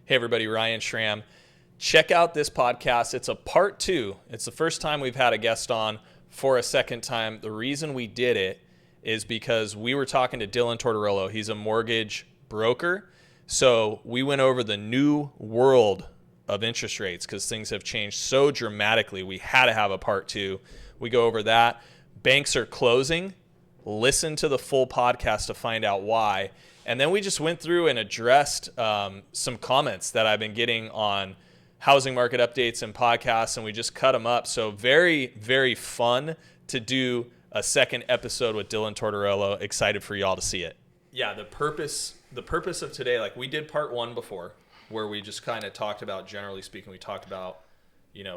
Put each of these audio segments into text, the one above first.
Hey everybody, Ryan Schramm. Check out this podcast. It's a part 2. It's the first time we've had a guest on for a second time. The reason we did it is because we were talking to Dylan Tortorella. He's a mortgage broker. So we went over the new world of interest rates because things have changed so dramatically. We had to have a part 2. We go over that. Banks are closing. Listen to the full podcast to find out why. And then we just went through and addressed some comments that I've been getting on housing market updates and podcasts, and we just cut them up. So very, very fun to do a second episode with Dylan Tortorella. Excited for y'all to see it. Yeah, the purpose of today, like we did part 1 before, where we just kind of talked about, generally speaking, we talked about,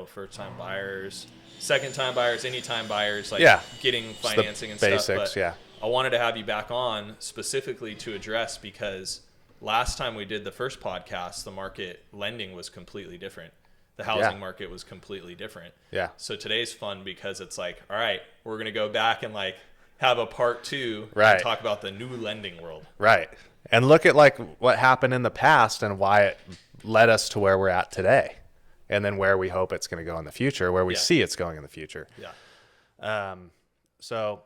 first-time buyers, second-time buyers, anytime buyers, like getting financing and basics, stuff. But I wanted to have you back on specifically to address, because last time we did the first podcast, the market lending was completely different. The housing market was completely different. Yeah. So today's fun because it's like, all right, we're going to go back and like have a part 2 right. and talk about the new lending world. Right. And look at like what happened in the past and why it led us to where we're at today. And then where we hope it's going to go in the future, where we see it's going in the future. Yeah. So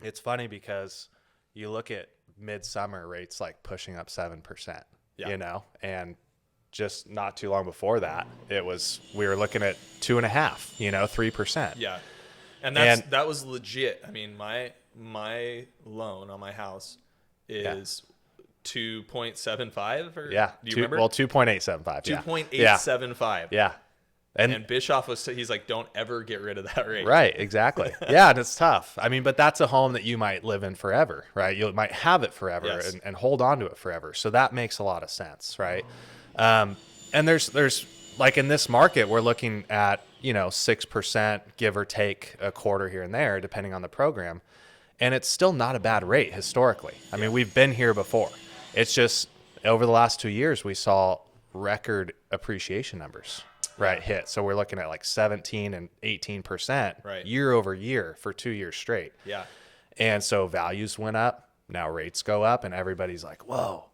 it's funny because you look at midsummer rates like pushing up 7%, and just not too long before that, we were looking at 2.5%, 3%. Yeah. And that was legit. I mean, my loan on my house is 2.75 or do you remember? Well, 2.875. 2.875. Yeah. And Bischoff he's like, don't ever get rid of that rate. Right, exactly. Yeah, and it's tough. I mean, but that's a home that you might live in forever, right? You might have it forever and hold on to it forever. So that makes a lot of sense, right? And there's like in this market, we're looking at, 6%, give or take a quarter here and there, depending on the program. And it's still not a bad rate historically. I mean, we've been here before. It's just over the last 2 years, we saw record appreciation numbers. Hit. So we're looking at like 17 and 18% year over year for 2 years straight. Yeah. And so values went up. Now rates go up and everybody's like, whoa,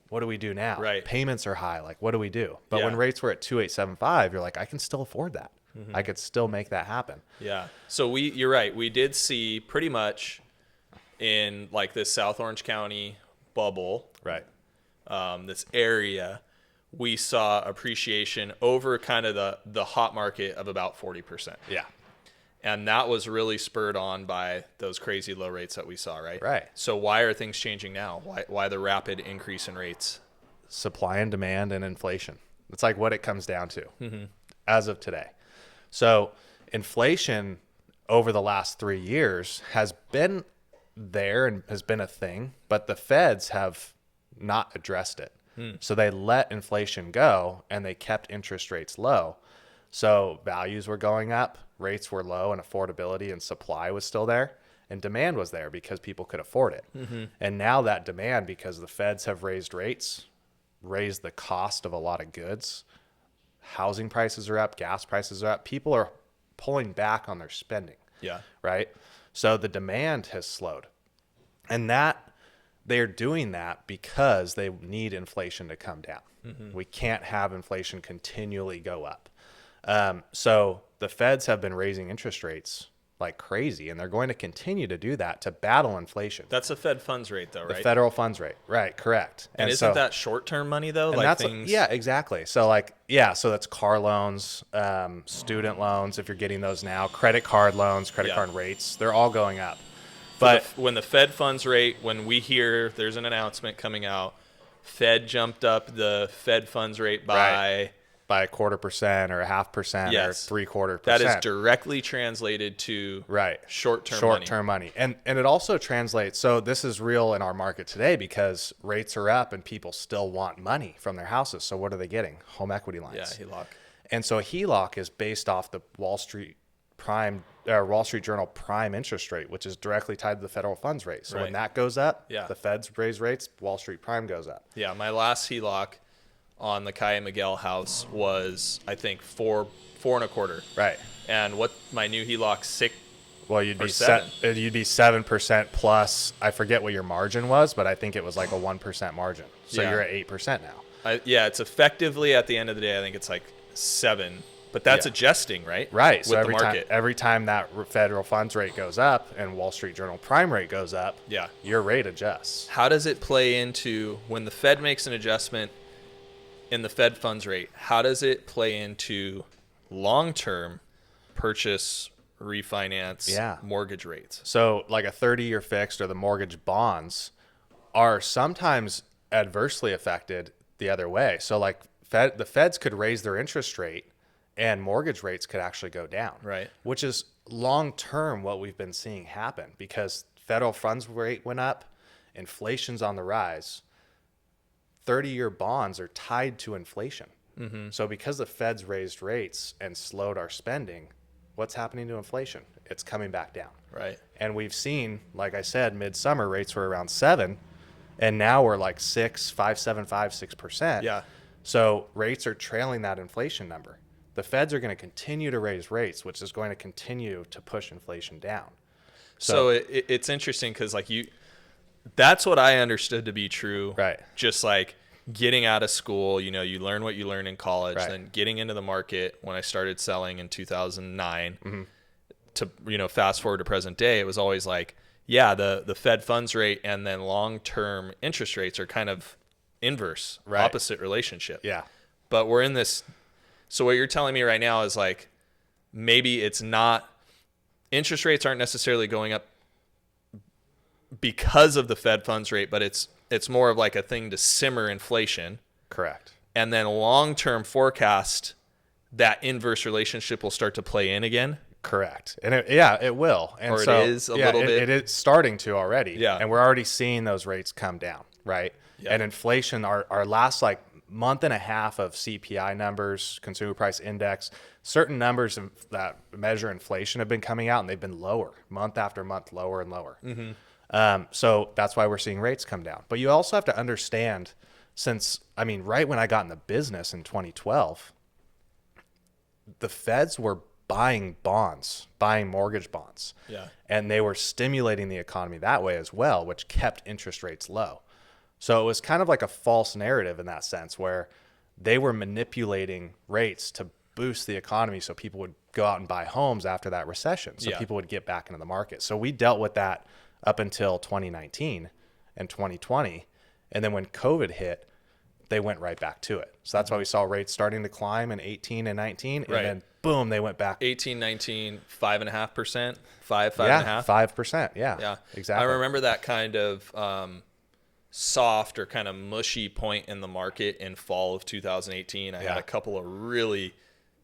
what do we do now? Right. Payments are high. Like, what do we do? But when rates were at 2.875, you're like, I can still afford that. Mm-hmm. I could still make that happen. Yeah. So you're right. We did see pretty much in like this South Orange County bubble, this area, we saw appreciation over kind of the hot market of about 40%. Yeah. And that was really spurred on by those crazy low rates that we saw, right? Right. So why are things changing now? Why the rapid increase in rates? Supply and demand and inflation. It's like what it comes down to as of today. So inflation over the last 3 years has been there and has been a thing, but the feds have not addressed it. So they let inflation go and they kept interest rates low. So values were going up, rates were low, and affordability and supply was still there. And demand was there because people could afford it. Mm-hmm. And now that demand, because the feds have raised rates, raised the cost of a lot of goods, housing prices are up, gas prices are up, people are pulling back on their spending. Yeah. Right? So the demand has slowed. And they're doing that because they need inflation to come down. Mm-hmm. We can't have inflation continually go up. So the feds have been raising interest rates like crazy, and they're going to continue to do that to battle inflation. That's the Fed funds rate, though, right? The federal funds rate. Right, correct. And isn't that short-term money, though? Like yeah, exactly. So so that's car loans, student loans, if you're getting those now, credit card loans, credit card rates, they're all going up. But when the Fed funds rate, when we hear there's an announcement coming out, Fed jumped up the Fed funds rate by 0.25% or 0.5% or 0.75%. That is directly translated to short-term money. And it also translates. So this is real in our market today because rates are up and people still want money from their houses. So what are they getting? Home equity lines. Yeah, HELOC. And so a HELOC is based off the Wall Street Journal prime interest rate, which is directly tied to the federal funds rate. So when that goes up, the feds raise rates, Wall Street prime goes up. Yeah, my last HELOC on the Kai Miguel house was, I think, 4.25. Right. And what my new HELOC 6. Well, you'd be 7% plus. I forget what your margin was, but I think it was like a 1% margin. So you're at 8% now. Yeah, it's effectively at the end of the day, I think it's like 7, but that's adjusting, right? Right. With So the market. every time that federal funds rate goes up and Wall Street Journal prime rate goes up, your rate adjusts. How does it play into when the Fed makes an adjustment in the Fed funds rate? How does it play into long-term purchase, refinance, mortgage rates? So like a 30-year fixed or the mortgage bonds are sometimes adversely affected the other way. So like the Feds could raise their interest rate and mortgage rates could actually go down. Right. Which is long-term what we've been seeing happen because federal funds rate went up, inflation's on the rise. 30-year bonds are tied to inflation. Mm-hmm. So because the Feds raised rates and slowed our spending, what's happening to inflation? It's coming back down. Right. And we've seen, like I said, midsummer rates were around 7, and now we're like 5.75, 6%. Yeah. So rates are trailing that inflation number. The Feds are going to continue to raise rates, which is going to continue to push inflation down. So it's interesting because like that's what I understood to be true. Right. Just like getting out of school, you learn what you learn in college, right. then getting into the market when I started selling in 2009 to, fast forward to present day, it was always like, yeah, the Fed funds rate and then long-term interest rates are kind of inverse, opposite relationship. Yeah. But we're in this. So what you're telling me right now is like, maybe it's not, interest rates aren't necessarily going up because of the Fed funds rate, but it's more of like a thing to simmer inflation. Correct. And then long-term forecast, that inverse relationship will start to play in again. Correct. And it will. And or so, it is a little bit. It is starting to already. Yeah. And we're already seeing those rates come down, right? Yeah. And inflation, our last like month and a half of CPI numbers, consumer price index, certain numbers that measure inflation have been coming out and they've been lower, month after month, lower and lower. Mm-hmm. So that's why we're seeing rates come down. But you also have to understand right when I got in the business in 2012, the Feds were buying mortgage bonds. Yeah. And they were stimulating the economy that way as well, which kept interest rates low. So it was kind of like a false narrative in that sense where they were manipulating rates to boost the economy so people would go out and buy homes after that recession. So people would get back into the market. So we dealt with that up until 2019 and 2020. And then when COVID hit, they went right back to it. So that's why we saw rates starting to climb in 18 and 19. And then boom, they went back. 18, 19, 5.5%, 5.5%. 5%. Yeah, exactly. I remember that kind of soft or kind of mushy point in the market in fall of 2018. I had a couple of really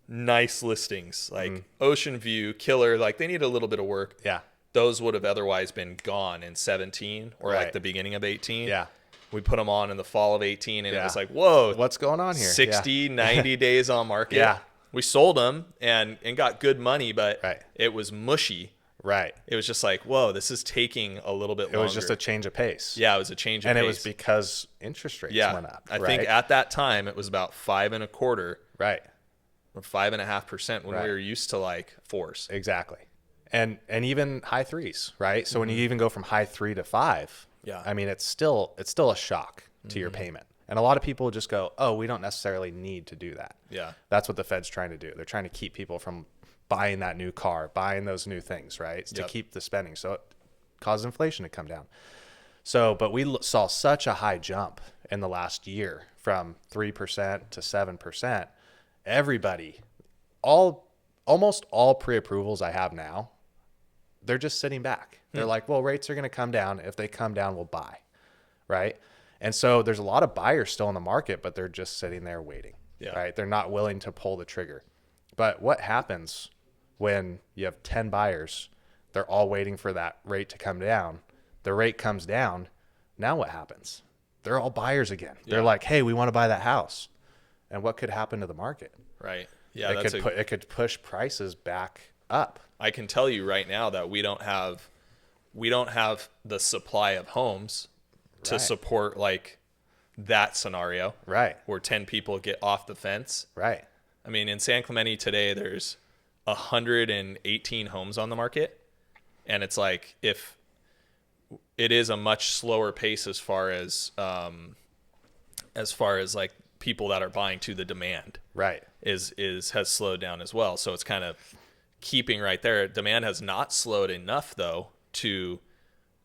nice listings, like Ocean View, Killer, like they need a little bit of work. Yeah. Those would have otherwise been gone in 17 or like the beginning of 18. Yeah. We put them on in the fall of 18 and it was like, whoa, what's going on here? 60, 90 days on market. Yeah. We sold them and got good money, but it was mushy. Right. It was just like, whoa, this is taking a little bit longer. It was just a change of pace. Yeah, it was a change of pace. And it was because interest rates went up. I think at that time it was about 5.25%. Right. Or 5.5% when we were used to like 4s. Exactly. And even high 3s, right? So when you even go from high 3 to 5, I mean, it's still a shock to your payment. And a lot of people just go, oh, we don't necessarily need to do that. Yeah. That's what the Fed's trying to do. They're trying to keep people from buying that new car, buying those new things, right? To keep the spending. So it causes inflation to come down. So, but we saw such a high jump in the last year from 3% to 7%. Everybody, almost all pre-approvals I have now, they're just sitting back. They're like, well, rates are going to come down. If they come down, we'll buy, right? And so there's a lot of buyers still in the market, but they're just sitting there waiting, right? They're not willing to pull the trigger. But what happens when you have 10 buyers, they're all waiting for that rate to come down. The rate comes down. Now what happens? They're all buyers again. They're like, hey, we want to buy that house. And what could happen to the market? Right. Yeah. It could push prices back up. I can tell you right now that we don't have the supply of homes to support like that scenario. Right. Where 10 people get off the fence. Right. I mean, in San Clemente today, there's 118 homes on the market. And it's like, if it is a much slower pace as far as like people that are buying to the demand Right. has slowed down as well. So it's kind of keeping right there. Demand has not slowed enough though to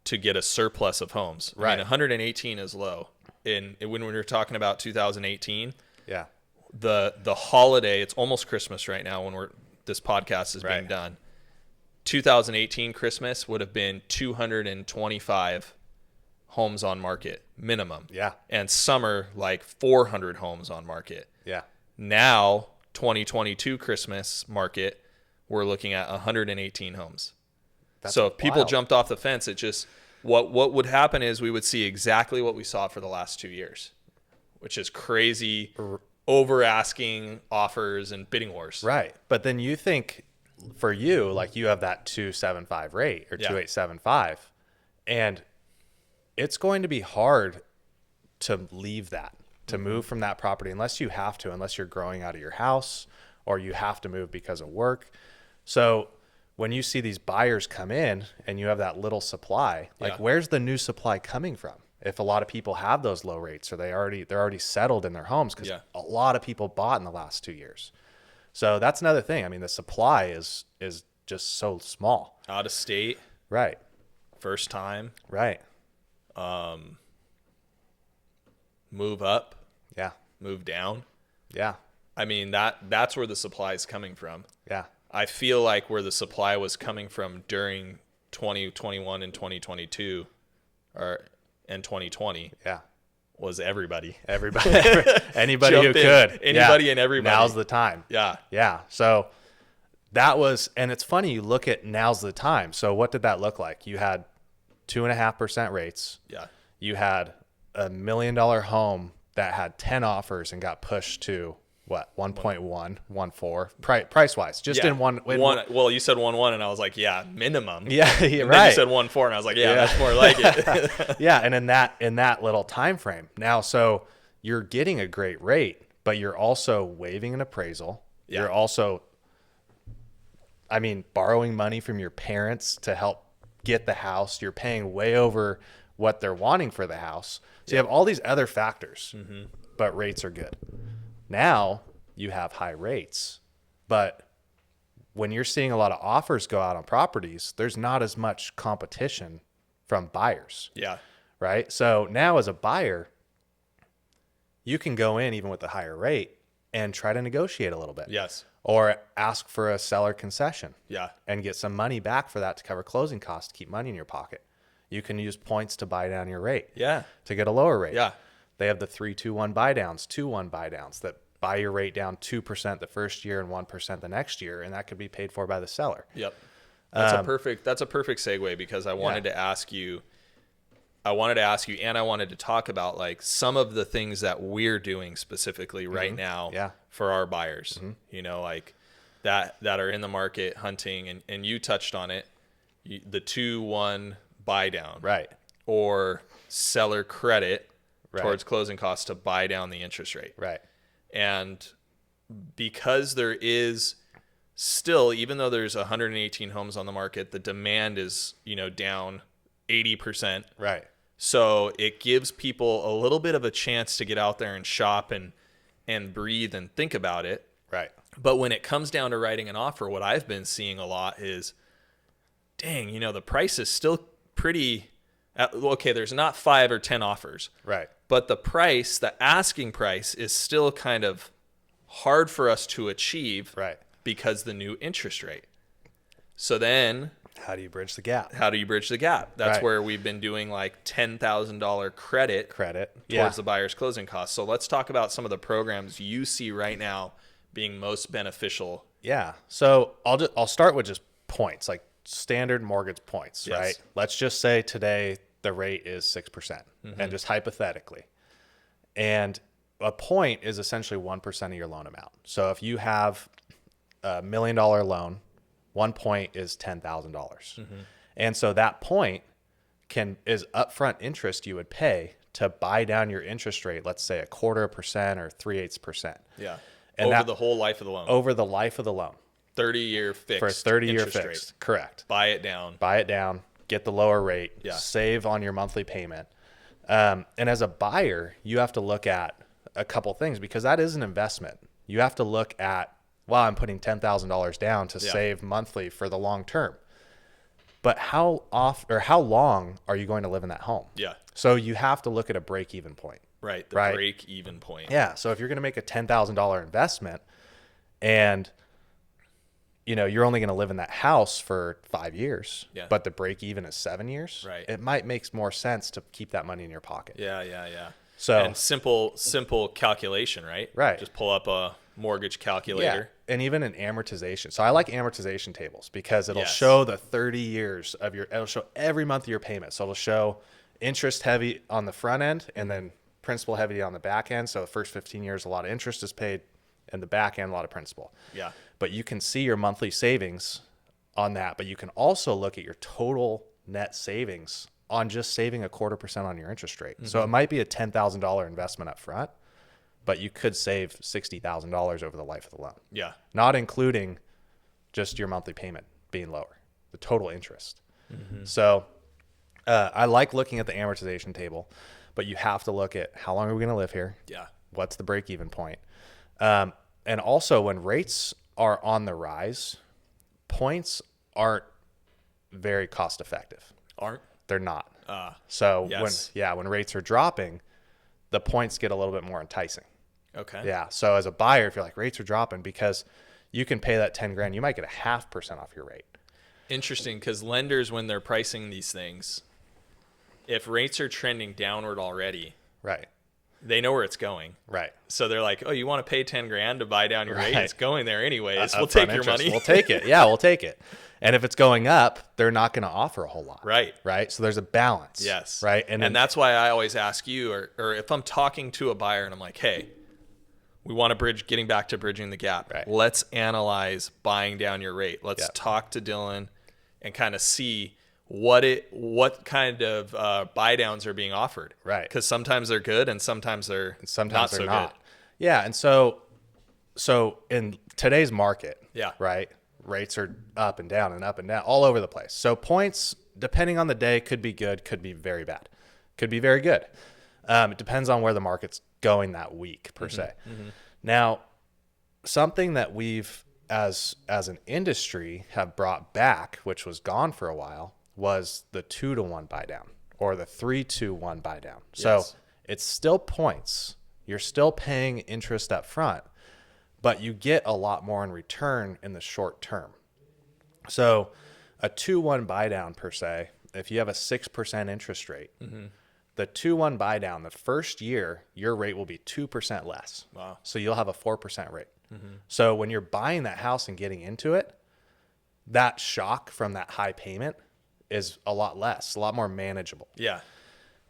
get a surplus of homes. Right. I mean, 118 is low. When we were talking about 2018, Yeah. the holiday, it's almost Christmas right now when this podcast is being Right. done. 2018 Christmas would have been 225 homes on market minimum. Yeah. And summer, like 400 homes on market. Yeah. Now, 2022 Christmas market, we're looking at 118 homes. So if people wild. jumped off the fence, it just, what would happen is we would see exactly what we saw for the last 2 years, which is crazy over asking offers and bidding wars. Right. But then you think for you, like you have that 275 rate or 2875, and it's going to be hard to leave that, to move from that property unless you have to, unless you're growing out of your house or you have to move because of work. So when you see these buyers come in and you have that little supply, like where's the new supply coming from? If a lot of people have those low rates or they're already settled in their homes, because a lot of people bought in the last 2 years. So that's another thing. I mean, the supply is just so small. Out of state. Right. First time. Right. Move up. Yeah. Move down. Yeah. I mean, that's where the supply is coming from. Yeah. I feel like where the supply was coming from during 2021 and 2022 and 2020 was everybody. Anybody who Jump in. could. Anybody and everybody. Now's the time. Yeah. Yeah. So that was, and it's funny, you look at now's the time. So what did that look like? You had 2.5% rates. Yeah. You had $1 million home that had 10 offers and got pushed to what, 1.1, 1.4 price wise, just in one. Well, you said 1.1 and I was like, yeah, minimum. Yeah. And right. then you said 1.4 and I was like, yeah, that's more like it. Yeah. And in that little time frame now, so you're getting a great rate, but you're also waiving an appraisal. Yeah. You're also, I mean, borrowing money from your parents to help get the house. You're paying way over what they're wanting for the house. So you have all these other factors, but rates are good. Now you have high rates, but when you're seeing a lot of offers go out on properties, there's not as much competition from buyers. Yeah. Right. So now as a buyer, you can go in even with a higher rate and try to negotiate a little bit. Yes. Or ask for a seller concession. Yeah. And get some money back for that to cover closing costs, to keep money in your pocket. You can use points to buy down your rate. Yeah. To get a lower rate. Yeah. They have the 3-2-1 buydowns, 2-1 buydowns that buy your rate down 2% the first year and 1% the next year, and that could be paid for by the seller. Yep. That's a perfect segue because I wanted to ask you, and I wanted to talk about like some of the things that we're doing specifically right now for our buyers, you know, like that are in the market hunting, and you touched on it, the 2-1 buy down, Right. or seller credit towards closing costs to buy down the interest rate. Right. And because there is still, even though there's 118 homes on the market, the demand is, you know, down 80%. Right. So it gives people a little bit of a chance to get out there and shop and breathe and think about it. Right. But when it comes down to writing an offer, what I've been seeing a lot is, dang, you know, the price is still pretty, okay, there's not 5 or 10 offers. Right. But the price, the asking price, is still kind of hard for us to achieve. Right. Because the new interest rate. So then, how do you bridge the gap? That's where we've been doing like $10,000 credit towards the buyer's closing costs. So let's talk about some of the programs you see right now being most beneficial. Yeah. So I'll start with just points, like standard mortgage points, Yes. right? Let's just say today the rate is 6%, and just hypothetically. And a point is essentially 1% of your loan amount. So if you have $1 million loan, 1 point is $10,000. And so that point is upfront interest you would pay to buy down your interest rate, let's say 0.25% or 3/8%. Yeah. And over the whole life of the loan. Over the life of the loan. 30-year fixed. For a 30-year interest fixed. rate. Correct. Buy it down. Get the lower rate, Yeah. save on your monthly payment. And as a buyer, you have to look at a couple things, because that is an investment. You have to look at, well, I'm putting $10,000 down to save monthly for the long term. But how long are you going to live in that home? Yeah. So you have to look at a break-even point. Right. The break-even point. Yeah. So if you're going to make a $10,000 investment and, you know, you're only going to live in that house for 5 years, but the break-even is 7 years, it might make more sense to keep that money in your pocket. Yeah. So, and simple calculation, right? Right. Just pull up a mortgage calculator. Yeah. And even an amortization. So I like amortization tables because it'll show the 30 years of it'll show every month of your payment. So it'll show interest heavy on the front end and then principal heavy on the back end. So the first 15 years, a lot of interest is paid, and the back end, a lot of principal. Yeah. But you can see your monthly savings on that, but you can also look at your total net savings on just saving 0.25% on your interest rate. So it might be a $10,000 investment up front, but you could save $60,000 over the life of the loan. Yeah. Not including just your monthly payment being lower, the total interest. So I like looking at the amortization table, but you have to look at how long are we going to live here? Yeah. What's the break-even point? And also when rates are on the rise, points aren't very cost effective. Aren't? They're not. So when rates are dropping, the points get a little bit more enticing. Okay. Yeah. So as a buyer, if you're like, rates are dropping, because you can pay that 10 grand, you might get 0.5% off your rate. Interesting, because lenders, when they're pricing these things, if rates are trending downward already, right, they know where it's going. Right. So they're like, oh, you want to pay 10 grand to buy down your rate? It's going there anyways. We'll take your money. We'll take it. Yeah, we'll take it. And if it's going up, they're not going to offer a whole lot. Right. Right. So there's a balance. Yes. Right. And that's why I always ask you, or if I'm talking to a buyer and I'm like, hey, we want to getting back to bridging the gap. Right. Let's analyze buying down your rate. Let's talk to Dylan and kind of see what kind of buy downs are being offered. Right. Because sometimes they're good and sometimes they're not so good. Yeah. And so in today's market, right, rates are up and down all over the place. So points, depending on the day, could be good, could be very bad, could be very good. It depends on where the market's going that week per se. Now, something that we've as an industry have brought back, which was gone for a while, was the 2-to-1 buy down or the 3-to-1 buy down. So it's still points. You're still paying interest up front, but you get a lot more in return in the short term. So a 2-1 buy down per se, if you have a 6% interest rate, the 2-1 buy down, the first year, your rate will be 2% less. Wow. So you'll have a 4% rate. So when you're buying that house and getting into it, that shock from that high payment is a lot less, a lot more manageable. Yeah.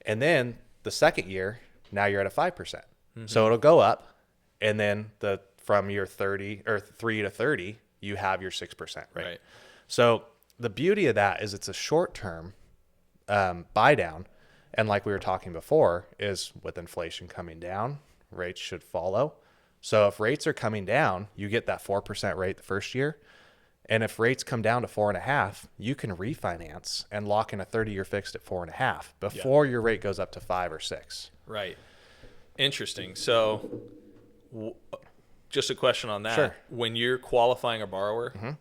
And then the second year, now you're at a 5%. So it'll go up. And then from year 30 or 3 to 30, you have your 6% rate. Right. So the beauty of that is it's a short-term buy down. And like we were talking before, is with inflation coming down, rates should follow. So if rates are coming down, you get that 4% rate the first year. And if rates come down to 4.5, you can refinance and lock in a 30-year fixed at 4.5 before your rate goes up to 5 or 6. Right. Interesting. So just a question on that. Sure. When you're qualifying a borrower,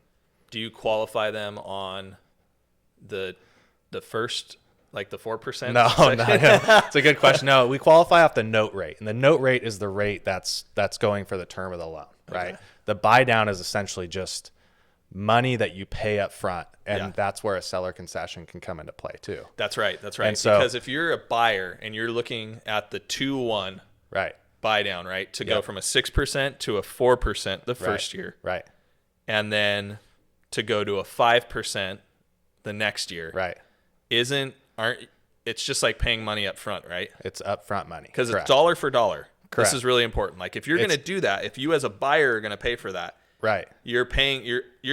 do you qualify them on the first, like the 4%? No. It's a good question. No, we qualify off the note rate, and the note rate is the rate that's going for the term of the loan, right? Okay. The buy down is essentially just money that you pay up front, and that's where a seller concession can come into play too. That's right. And so, because if you're a buyer and you're looking at the 2-1 buy down, right, to go from a 6% to a 4% the first year, right, and then to go to a 5% the next year, right, it's just like paying money up front, right? It's upfront money because it's dollar for dollar. Correct. This is really important. Like if you're going to do that, if you as a buyer are going to pay for that, right, you're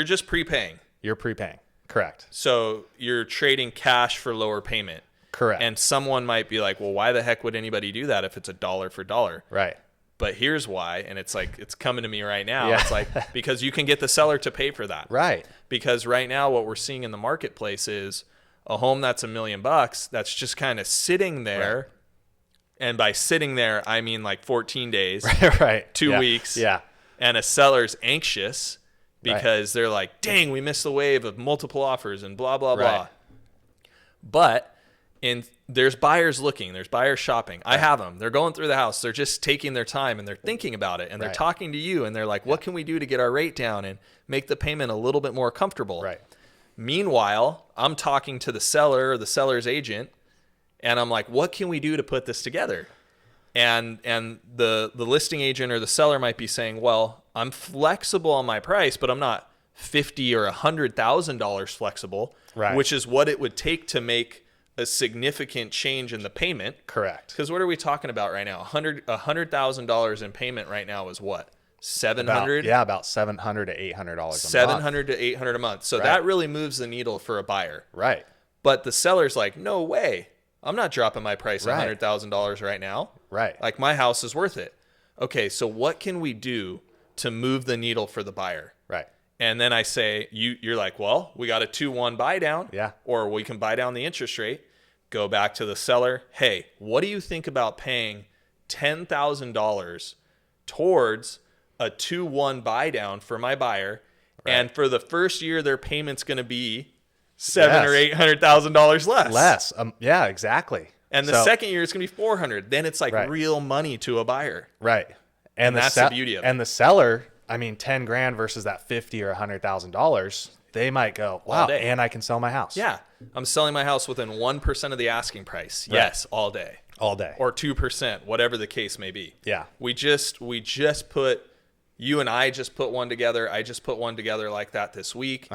just prepaying. You're prepaying. Correct. So you're trading cash for lower payment. Correct. And someone might be like, well, why the heck would anybody do that if it's a dollar for dollar? Right. But here's why. And it's like, it's coming to me right now. Yeah. It's like, because you can get the seller to pay for that. Right. Because right now what we're seeing in the marketplace is a home that's $1 million that's just kind of sitting there. And by sitting there, I mean like 14 days, right. 2 weeks. Yeah. And a seller's anxious because they're like, dang, we missed the wave of multiple offers and blah, blah, blah. But there's buyers looking, there's buyers shopping. I have them. They're going through the house. They're just taking their time and they're thinking about it and they're talking to you and they're like, what can we do to get our rate down and make the payment a little bit more comfortable? Right. Meanwhile, I'm talking to the seller or the seller's agent and I'm like, what can we do to put this together? And the listing agent or the seller might be saying, well, I'm flexible on my price, but I'm not $50,000 or $100,000 flexible, which is what it would take to make a significant change in the payment. Correct. Because what are we talking about right now? $100,000 in payment right now is what? $700? About $700 to $800 a month. $700 to $800 a month. So that really moves the needle for a buyer. Right. But the seller's like, no way. I'm not dropping my price $100,000 right now. Right. Like my house is worth it. Okay, so what can we do to move the needle for the buyer? Right. And then I say, you're like, well, we got a 2-1 buy down. Yeah. Or we can buy down the interest rate. Go back to the seller. Hey, what do you think about paying $10,000 towards a 2-1 buy down for my buyer? Right. And for the first year, their payment's going to be $700,000 or $800,000 less. Yeah, exactly. And the second year, it's going to be $400,000. Then it's like real money to a buyer. Right. And that's the beauty of it. And the seller, I mean, $10,000 versus that $50,000 or $100,000, they might go, wow, and I can sell my house. Yeah. I'm selling my house within 1% of the asking price. Right. Yes, all day. All day. Or 2%, whatever the case may be. Yeah. We just put, you and I just put one together. I just put one together like that this week.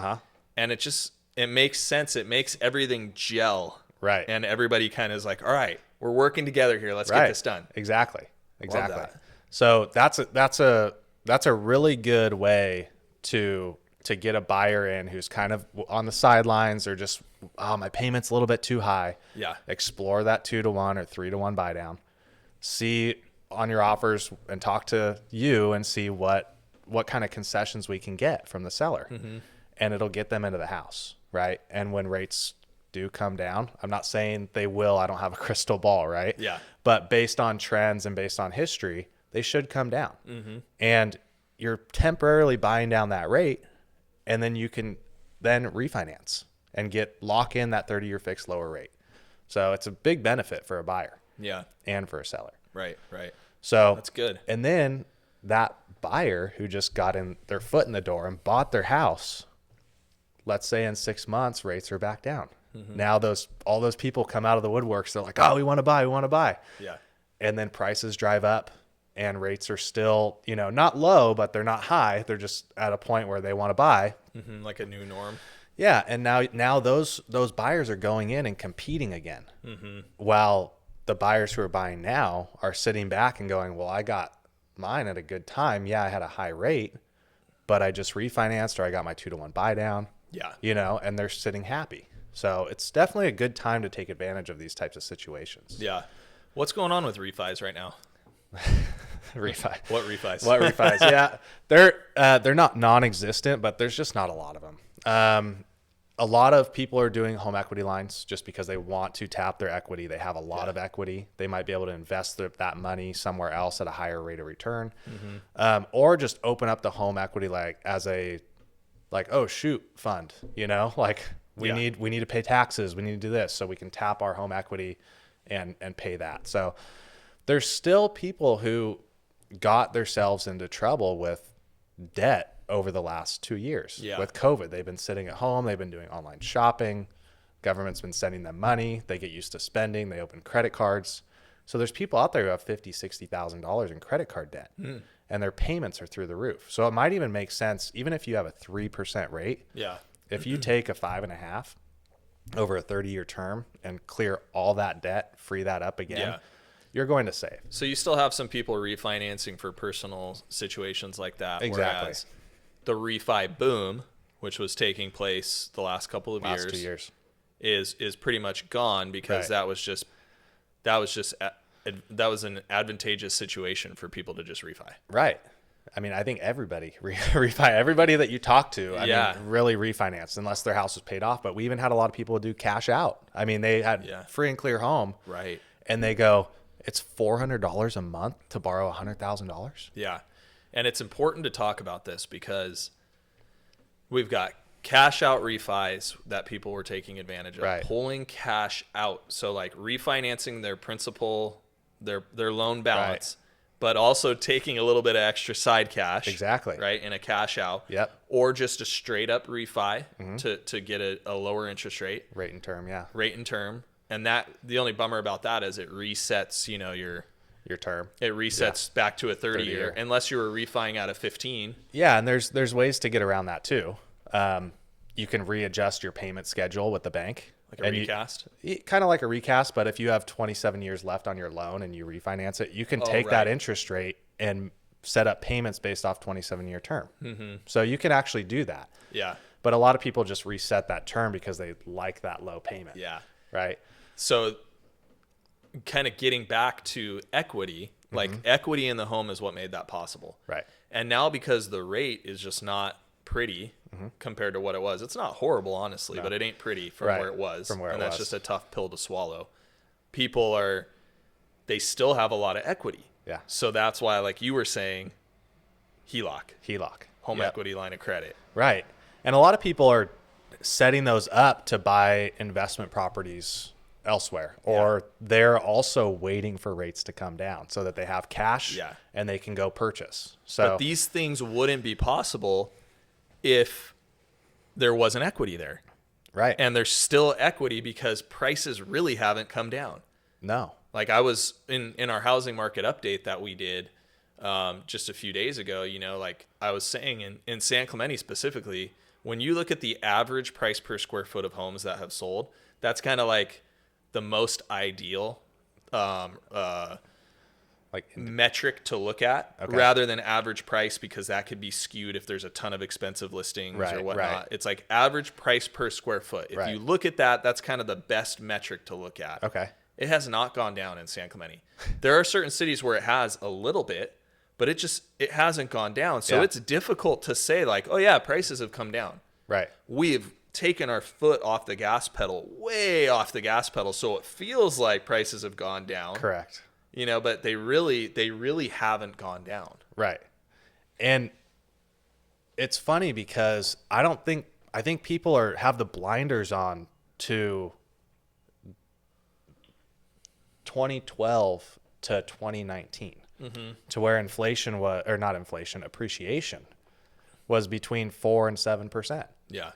And it makes sense. It makes everything gel. Right. And everybody kind of is like, all right, we're working together here. Let's get this done. Exactly. So that's a really good way to get a buyer in who's kind of on the sidelines or just, oh, my payment's a little bit too high. Yeah. Explore that 2-1 or 3-1 buy down. See on your offers and talk to you and see what kind of concessions we can get from the seller. And it'll get them into the house, right? And when rates do come down, I'm not saying they will. I don't have a crystal ball, right? Yeah. But based on trends and based on history, they should come down. And you're temporarily buying down that rate, and then you can then refinance and lock in that 30-year fixed lower rate. So it's a big benefit for a buyer. Yeah. And for a seller. Right. So that's good. And then that buyer who just got in their foot in the door and bought their house, let's say in 6 months, rates are back down. Now all those people come out of the woodworks. They're like, oh, we want to buy. Yeah. And then prices drive up and rates are still, not low, but they're not high. They're just at a point where they want to buy. Like a new norm. Yeah. And now those buyers are going in and competing again. While the buyers who are buying now are sitting back and going, well, I got mine at a good time. Yeah, I had a high rate, but I just refinanced or I got my 2-1 buy down. Yeah. And they're sitting happy. So it's definitely a good time to take advantage of these types of situations. Yeah. What's going on with refis right now? What refis? Yeah. They're not non-existent, but there's just not a lot of them. A lot of people are doing home equity lines just because they want to tap their equity. They have a lot of equity. They might be able to invest that money somewhere else at a higher rate of return. Or just open up the home equity as a oh shoot fund, we need to pay taxes. We need to do this so we can tap our home equity and pay that. So there's still people who got themselves into trouble with debt over the last 2 years. With COVID. They've been sitting at home. They've been doing online shopping. Government's been sending them money. They get used to spending. They open credit cards. So there's people out there who have $50,000, $60,000 in credit card debt. And their payments are through the roof. So it might even make sense, even if you have a 3% rate. Yeah. If you take a 5.5 over a 30-year term and clear all that debt, free that up again, you're going to save. So you still have some people refinancing for personal situations like that. Exactly. Whereas the refi boom, which was taking place the last couple of last 2 years, is pretty much gone because that was an advantageous situation for people to just refi. Right. I mean, I think everybody refi. Everybody that you talk to, I mean, really refinanced unless their house was paid off. But we even had a lot of people do cash out. I mean, they had free and clear home. Right. And they go, it's $400 a month to borrow $100,000. Yeah. And it's important to talk about this because we've got cash out refis that people were taking advantage of, Right. pulling cash out. So like refinancing their principal, their loan balance, but also taking a little bit of extra side cash. Exactly. Right. In a cash out. Yep. Or just a straight up refi to get a lower interest rate. Rate and term, yeah. Rate and term. And that the only bummer about that is it resets, Your term. it resets back to a 30 year, 30-year. unless you were refining out of 15. Yeah, and there's ways to get around that too. You can readjust your payment schedule with the bank. Like a recast? Kind of like a recast, but if you have 27 years left on your loan and you refinance it, you can take that interest rate and set up payments based off 27-year term. Mm-hmm. So you can actually do that. Yeah. But a lot of people just reset that term because they like that low payment. Yeah. Right. So kind of getting back to equity, like equity in the home is what made that possible. Right. And now because the rate is just not pretty compared to what it was. It's not horrible, honestly, but it ain't pretty from where it was. And that's just a tough pill to swallow. They still have a lot of equity. Yeah. So that's why, like you were saying, HELOC, home equity line of credit. Right. And a lot of people are setting those up to buy investment properties elsewhere, or they're also waiting for rates to come down so that they have cash and they can go purchase. So But these things wouldn't be possible if there wasn't equity there. right. And there's still equity because prices really haven't come down. No. Like I was in our housing market update that we did just a few days ago, like I was saying in San Clemente specifically, when you look at the average price per square foot of homes that have sold, that's kind of like the most ideal metric to look at rather than average price, because that could be skewed if there's a ton of expensive listings or whatnot. Right. It's like average price per square foot. If you look at that, that's kind of the best metric to look at. Okay. It has not gone down in San Clemente. There are certain cities where it has a little bit, but it hasn't gone down. So it's difficult to say like, oh yeah, prices have come down. Right. We've taken our foot off the gas pedal, way off the gas pedal. So it feels like prices have gone down. Correct. But they really haven't gone down. Right. And it's funny because I think people have the blinders on to 2012 to 2019 to where appreciation was between 4 and 7%. Yeah.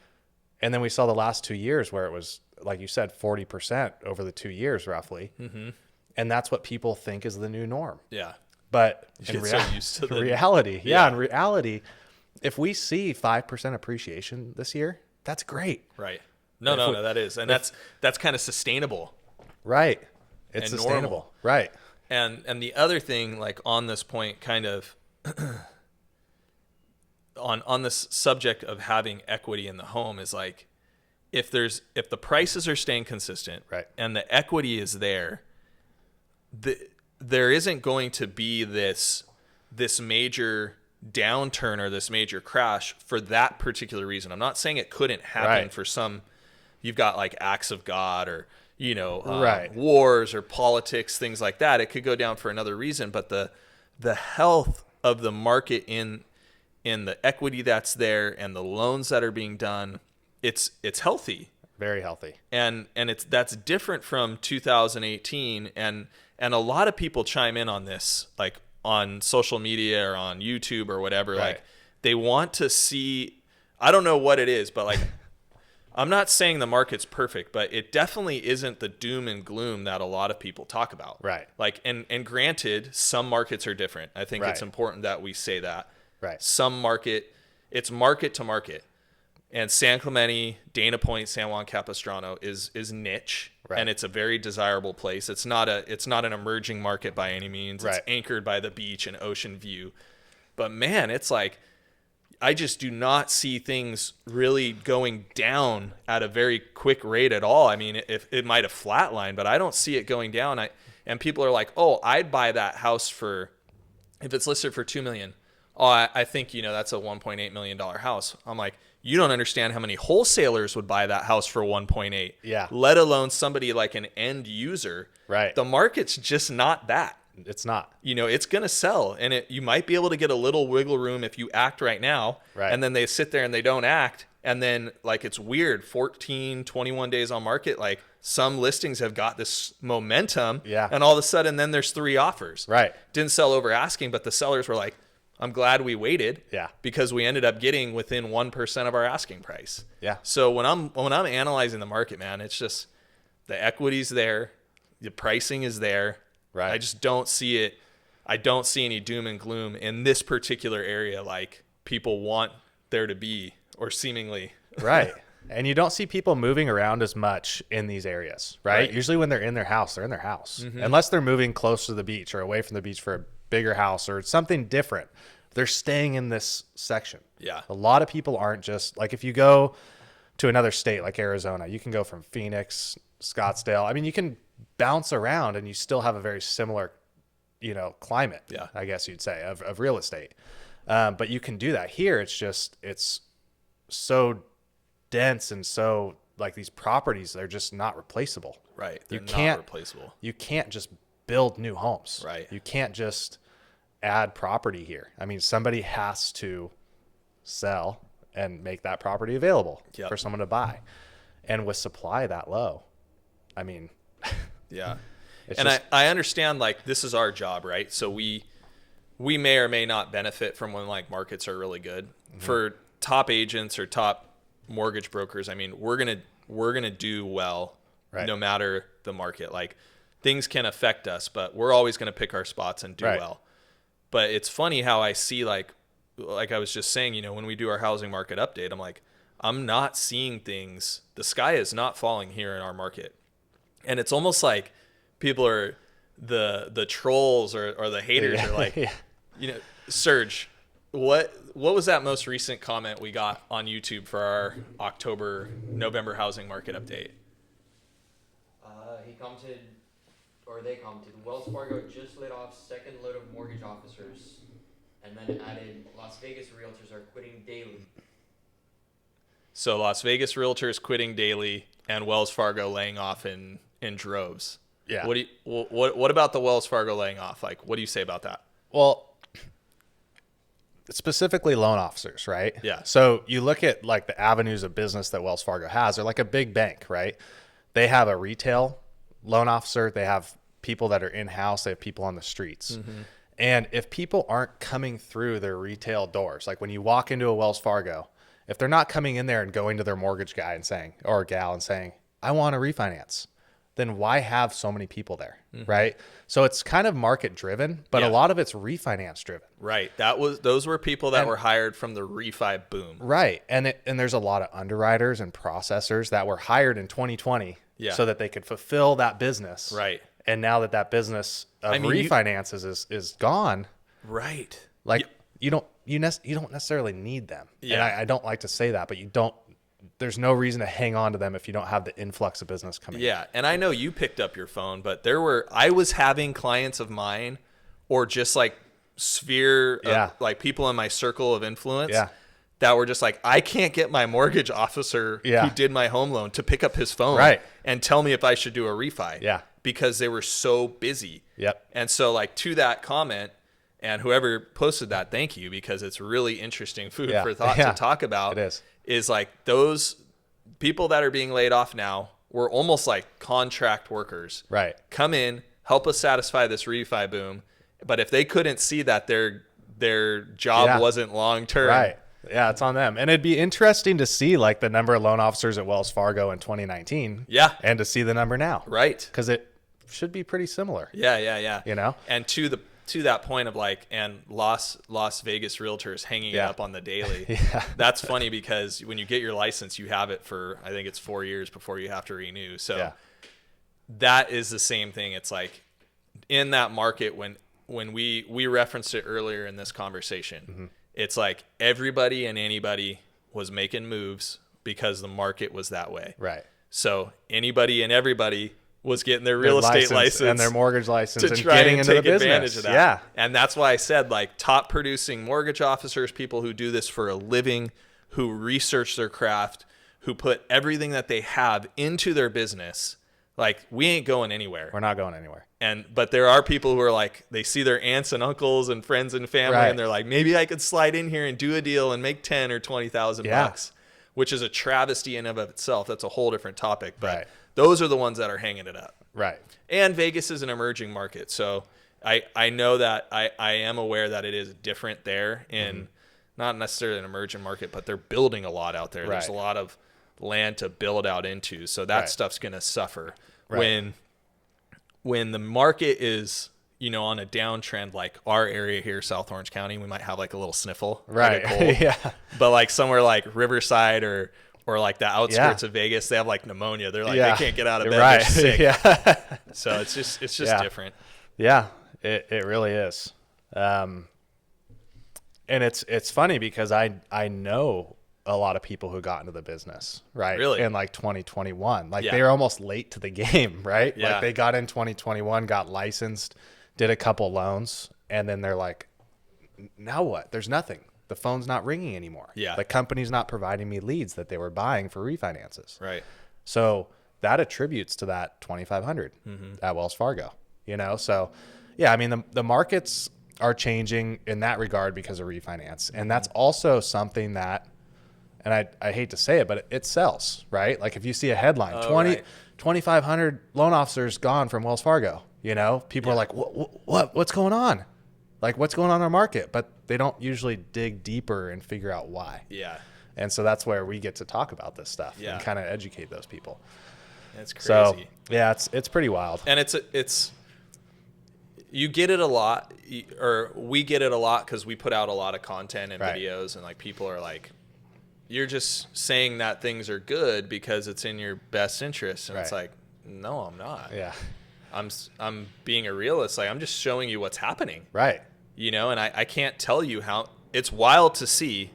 And then we saw the last 2 years where it was, like you said, 40% over the 2 years roughly. Mm-hmm. And that's what people think is the new norm. Yeah. But in reality, if we see 5% appreciation this year, that's great. Right. No, that is. And that's kind of sustainable. Right. It's and sustainable. Normal. Right. And the other thing, like on this point, kind of on this subject of having equity in the home, is like if the prices are staying consistent, right, and the equity is there, there isn't going to be this major downturn or this major crash for that particular reason. I'm not saying it couldn't happen for some. You've got like acts of God or wars or politics, things like that. It could go down for another reason, but the health of the market in the equity that's there and the loans that are being done, it's healthy, very healthy, and that's different from 2018. And a lot of people chime in on this, like on social media or on YouTube or whatever. Right. Like they want to see. I don't know what it is, but like. I'm not saying the market's perfect, but it definitely isn't the doom and gloom that a lot of people talk about. Right. Like, and granted, some markets are different. I think it's important that we say that. Right. It's market to market. And San Clemente, Dana Point, San Juan Capistrano is niche, and it's a very desirable place. It's not an emerging market by any means. It's anchored by the beach and ocean view. But man, it's like, I just do not see things really going down at a very quick rate at all. I mean, if it might have flatlined, but I don't see it going down. And people are like, "Oh, I'd buy that house if it's listed for $2 million, oh, I think, that's a $1.8 million house. I'm like, you don't understand how many wholesalers would buy that house for 1.8. Yeah. Let alone somebody like an end user. Right. The market's just not that. It's not. It's going to sell, and you might be able to get a little wiggle room if you act right now. Right. And then they sit there and they don't act. And then like, it's weird, 14, 21 days on market. Like some listings have got this momentum. Yeah. And all of a sudden then there's 3 offers. Right. Didn't sell over asking, but the sellers were like, I'm glad we waited. Yeah. Because we ended up getting within 1% of our asking price. Yeah. So when I'm analyzing the market, man, it's just the equity's there, the pricing is there. Right. I just don't see it. I don't see any doom and gloom in this particular area like people want there to be, or seemingly. Right. And you don't see people moving around as much in these areas, right? Usually when they're in their house, they're in their house. Mm-hmm. Unless they're moving close to the beach or away from the beach for a bigger house or something different. They're staying in this section. Yeah. A lot of people aren't just like, if you go to another state like Arizona, you can go from Phoenix, Scottsdale. I mean, you can bounce around and you still have a very similar, climate, I guess you'd say, of real estate. But you can do that. Here, it's so dense and so like these properties, they're just not replaceable. Right. They're not replaceable. You can't just build new homes. Right. You can't just add property here. I mean, somebody has to sell and make that property available for someone to buy. And with supply that low, I mean, yeah. And I understand like this is our job, right? So we may or may not benefit from when like markets are really good. Mm-hmm. For top agents or top mortgage brokers, I mean, we're going to do well no matter the market. Like things can affect us, but we're always going to pick our spots and do well. But it's funny how I see like I was just saying, when we do our housing market update, I'm like, I'm not seeing things. The sky is not falling here in our market. And it's almost like people are the trolls or the haters are like, Serge, what was that most recent comment we got on YouTube for our November housing market update? They commented, Wells Fargo just laid off second load of mortgage officers and then added Las Vegas realtors are quitting daily. So Las Vegas realtors quitting daily and Wells Fargo laying off in droves. Yeah. What about the Wells Fargo laying off? Like, what do you say about that? Well, specifically loan officers, right? Yeah. So you look at like the avenues of business that Wells Fargo has. They're like a big bank, right? They have a retail loan officer. They have people that are in-house. They have people on the streets. Mm-hmm. And if people aren't coming through their retail doors, like when you walk into a Wells Fargo, if they're not coming in there and going to their mortgage guy and saying, or gal and saying, I want to refinance, then why have so many people there, right? So it's kind of market driven, but a lot of it's refinance driven. Right. Those were people that were hired from the refi boom. Right. And there's a lot of underwriters and processors that were hired in 2020 so that they could fulfill that business. Right. And now that business of refinances is gone. Right. Like you don't necessarily need them. Yeah. And I don't like to say that, but there's no reason to hang on to them if you don't have the influx of business coming in. Yeah. And I know you picked up your phone, but I was having clients of mine or just like like people in my circle of influence that were just like, I can't get my mortgage officer who did my home loan to pick up his phone and tell me if I should do a refi. Yeah. Because they were so busy. Yep. And so like to that comment, and whoever posted that, thank you, because it's really interesting food for thought to talk about. It is like those people that are being laid off now were almost like contract workers. Right. Come in, help us satisfy this refi boom. But if they couldn't see that their job wasn't long term. Right. Yeah, it's on them. And it'd be interesting to see like the number of loan officers at Wells Fargo in 2019. Yeah. And to see the number now. Right. Because it should be pretty similar. Yeah. And to that point of like, and Las Vegas realtors hanging it up on the daily. That's funny because when you get your license, you have it for, I think it's 4 years before you have to renew. So that is the same thing. It's like in that market, when we referenced it earlier in this conversation, it's like everybody and anybody was making moves because the market was that way. Right. So anybody and everybody was getting their real estate license and their mortgage license to and try getting and into take the advantage business. of that. Yeah. And that's why I said, like, top producing mortgage officers, people who do this for a living, who research their craft, who put everything that they have into their business. Like, we ain't going anywhere. We're not going anywhere. But there are people who are like, they see their aunts and uncles and friends and family, Right. and they're like, maybe I could slide in here and do a deal and make 10 or 20,000 bucks, which is a travesty in of itself. That's a whole different topic. But Right. those are the ones that are hanging it up. Right. And Vegas is an emerging market. So I know that I am aware that it is different there in not necessarily an emerging market, but they're building a lot out there. Right. There's a lot of land to build out into. So that Right. stuff's going to suffer. Right. When the market is, on a downtrend, like our area here, South Orange County, we might have like a little sniffle. Right. Like a cold. Yeah. But like somewhere like Riverside or like the outskirts of Vegas, they have like pneumonia. They're like, they can't get out of bed. Right. They're sick. Yeah. So it's just different. Yeah, it really is. And it's funny because I know a lot of people who got into the business, right? Really? In like 2021. Like Yeah. they were almost late to the game, right? Yeah. Like they got in 2021, got licensed, did a couple loans, and then they're like, now what? There's nothing. The phone's not ringing anymore. Yeah. The company's not providing me leads that they were buying for refinances. Right. So that attributes to that 2,500 at Wells Fargo, So, yeah, I mean, the markets are changing in that regard because of refinance. And that's also something that, and I hate to say it, but it sells, right? Like if you see a headline, 2,500 loan officers gone from Wells Fargo, people are like, what's going on? Like what's going on in our market? But they don't usually dig deeper and figure out why. Yeah. And so that's where we get to talk about this stuff Yeah. and kind of educate those people. That's crazy. So yeah, it's pretty wild. And it's you get it a lot, or we get it a lot because we put out a lot of content and Right. videos, and like people are like, you're just saying that things are good because it's in your best interest, and it's Right. like, no, I'm not. Yeah. I'm being a realist. Like, I'm just showing you what's happening, Right. and I can't tell you how. It's wild to see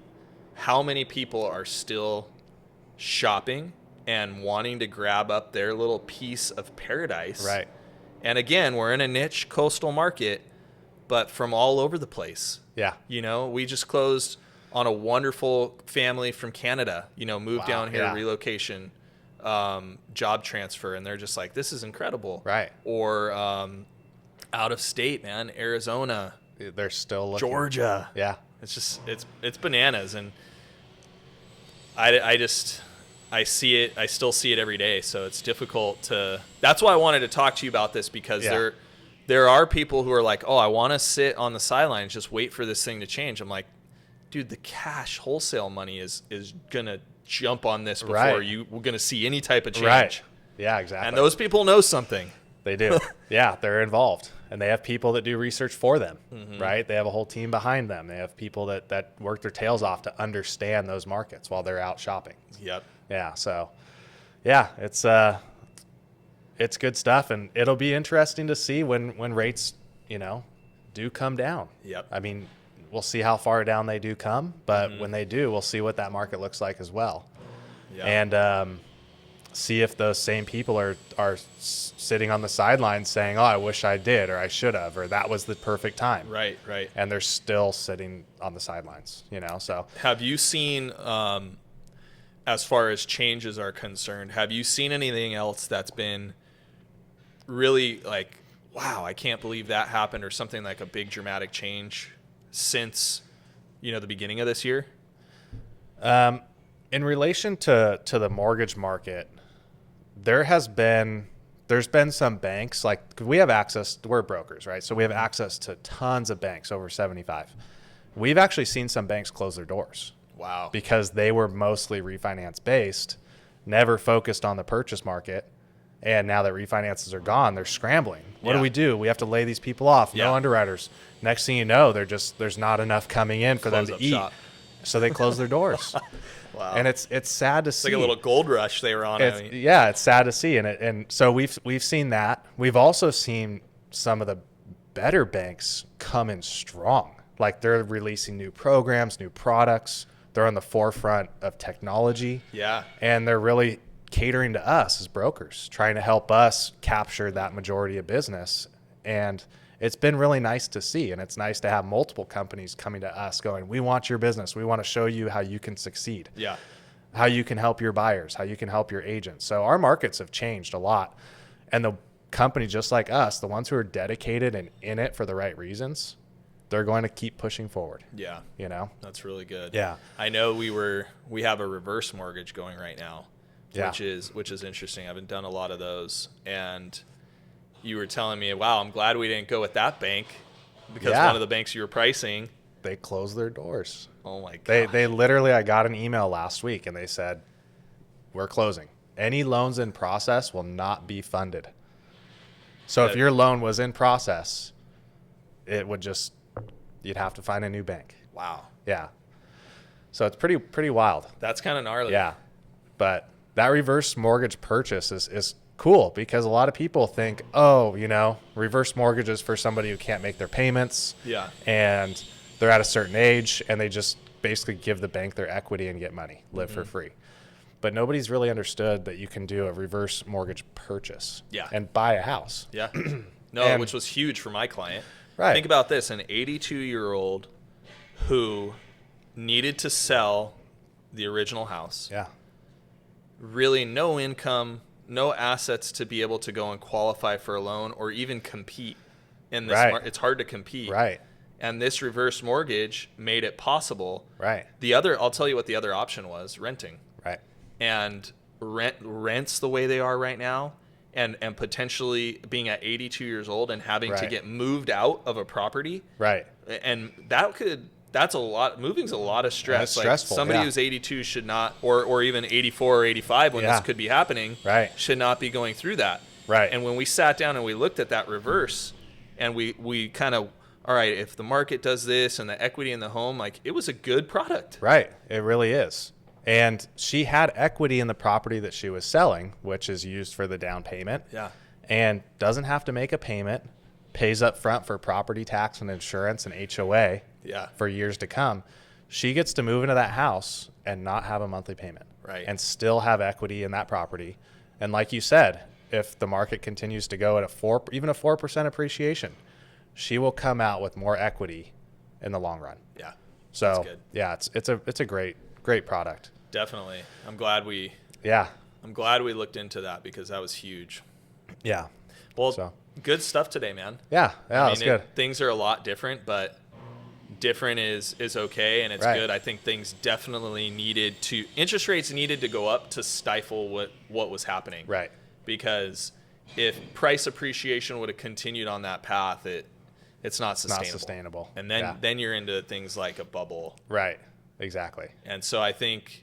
how many people are still shopping and wanting to grab up their little piece of paradise. Right. And again, we're in a niche coastal market, but from all over the place. Yeah. We just closed on a wonderful family from Canada, moved Wow, down here, yeah. relocation, job transfer. And they're just like, this is incredible. Right. Or out of state, man, Arizona, They're still looking. Georgia. Yeah. It's just, it's bananas. And I see it. I still see it every day. So it's difficult that's why I wanted to talk to you about this, because Yeah. there are people who are like, oh, I want to sit on the sidelines, just wait for this thing to change. I'm like, dude, the cash wholesale money is going to jump on this before Right. you're going to see any type of change. Right. Yeah, exactly. And those people know something. They do. Yeah, they're involved. And they have people that do research for them, right? They have a whole team behind them. They have people that work their tails off to understand those markets while they're out shopping. Yep. Yeah, so yeah, it's good stuff, and it'll be interesting to see when rates, do come down. Yep. I mean, we'll see how far down they do come, but when they do, we'll see what that market looks like as well. Yeah. And see if those same people are sitting on the sidelines saying, "Oh, I wish I did, or I should have, or that was the perfect time." Right. And they're still sitting on the sidelines, So Have you seen, as far as changes are concerned, have you seen anything else that's been really like, wow, I can't believe that happened, or something like a big dramatic change since, the beginning of this year? in relation to the mortgage market, there's been some banks, like, 'cause we have access, we're brokers, right? So we have access to tons of banks over 75. We've actually seen some banks close their doors. Wow. Because they were mostly refinance based, never focused on the purchase market. And now that refinances are gone, they're scrambling. What Yeah. do? We have to lay these people off. Yeah. No underwriters. Next thing you know, there's not enough coming in for them Close to up eat. shop. So they close their doors. Wow. And it's sad to see. It's like a little gold rush they were on. Yeah, it's sad to see. And so we've seen that. We've also seen some of the better banks come in strong. Like, they're releasing new programs, new products. They're on the forefront of technology. Yeah. And they're really catering to us as brokers, trying to help us capture that majority of business. And it's been really nice to see. And it's nice to have multiple companies coming to us going, we want your business. We want to show you how you can succeed. Yeah. How you can help your buyers, how you can help your agents. So our markets have changed a lot. And the company, just like us, the ones who are dedicated and in it for the right reasons, they're going to keep pushing forward. Yeah. You know? That's really good. Yeah. I know we have a reverse mortgage going right now, Yeah. which is interesting. I haven't done a lot of those. And you were telling me, wow, I'm glad we didn't go with that bank because one of the banks you were pricing, they closed their doors. Oh my God. They literally, I got an email last week and they said, we're closing. Any loans in process will not be funded. So if your loan was in process, it would just, you'd have to find a new bank. Wow. Yeah. So it's pretty wild. That's kind of gnarly. Yeah. But that reverse mortgage purchase is cool because a lot of people think, oh, you know, reverse mortgage is for somebody who can't make their payments. Yeah. And they're at a certain age and they just basically give the bank their equity and get money, live for free. But nobody's really understood that you can do a reverse mortgage purchase and buy a house. Yeah. No, which was huge for my client. Right. Think about this, an 82-year-old who needed to sell the original house. Yeah. Really no income, no assets to be able to go and qualify for a loan or even compete in this market. It's hard to compete. Right. And this reverse mortgage made it possible. Right. I'll tell you what the other option was, renting. Right. And rents the way they are right now and potentially being at 82 years old and having to get moved out of a property. Right. And that's a lot. Moving's a lot of stress. That's like stressful. Somebody who's 82 should not, or even 84 or 85 when this could be happening, should not be going through that. Right. And when we sat down and we looked at that reverse and we kind of, all right, if the market does this and the equity in the home, like it was a good product. Right. It really is. And she had equity in the property that she was selling, which is used for the down payment. Yeah. And doesn't have to make a payment, pays up front for property tax and insurance and HOA for years to come. She gets to move into that house and not have a monthly payment. Right. And still have equity in that property. And like you said, if the market continues to go at even a 4% appreciation, she will come out with more equity in the long run. Yeah. So That's good. yeah, it's a great product. Definitely. I'm glad we looked into that because that was huge. Yeah. Well, good stuff today, man. Yeah. Yeah, that's good. Things are a lot different, but different is okay, and it's good. I think things definitely interest rates needed to go up to stifle what was happening. Right. Because if price appreciation would have continued on that path, it's not sustainable. Not sustainable. And then you're into things like a bubble. Right. Exactly. And so I think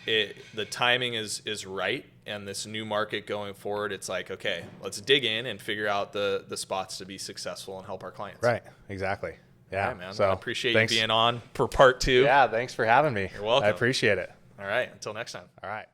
the timing is right, and this new market going forward, it's like, okay, let's dig in and figure out the spots to be successful and help our clients. Right. Exactly. Yeah, all right, man. So I appreciate you being on for part 2. Yeah, thanks for having me. You're welcome. I appreciate it. All right, until next time. All right.